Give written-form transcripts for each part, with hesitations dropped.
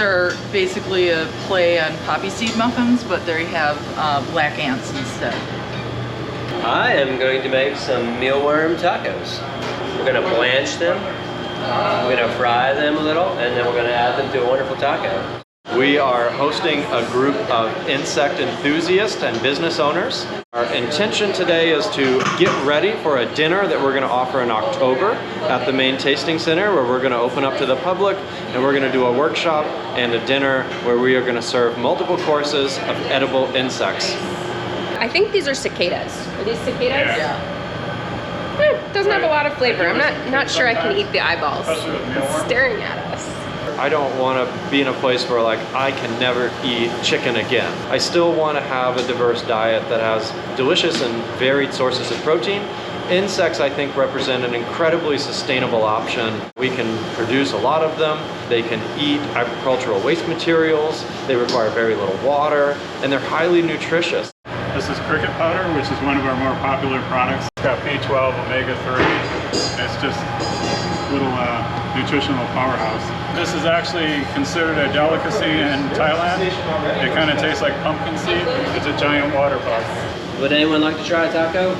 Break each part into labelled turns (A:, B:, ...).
A: These are basically a play on poppy seed muffins, but they have black ants instead.
B: I am going to make some mealworm tacos. We're gonna blanch them, we're gonna fry them a little, and then we're gonna add them to a wonderful taco.
C: We are hosting a group of insect enthusiasts and business owners. Our intention today is to get ready for a dinner that we're going to offer in October at the Maine Tasting Center, where we're going to open up to the public, and we're going to do a workshop and a dinner where we are going to serve multiple courses of edible insects.
D: I think these are cicadas. Are these cicadas?
A: Yeah.
D: Doesn't have a lot of flavor. I'm not sure I can eat the eyeballs. It's staring at us.
C: I don't want to be in a place where like I can never eat chicken again. I still want to have a diverse diet that has delicious and varied sources of protein. Insects, I think, represent an incredibly sustainable option. We can produce a lot of them. They can eat agricultural waste materials. They require very little water, and they're highly nutritious.
E: This is cricket powder, which is one of our more popular products. It's got B12, omega-3. It's just a little nutritional powerhouse. This is actually considered a delicacy in Thailand. It kind of tastes like pumpkin seed. It's a giant water bug.
B: Would anyone like to try a taco?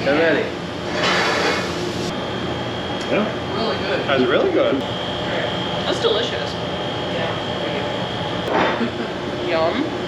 B: They're ready.
C: Yeah,
A: Really good.
C: that's really good.
A: That's delicious.
D: Yum.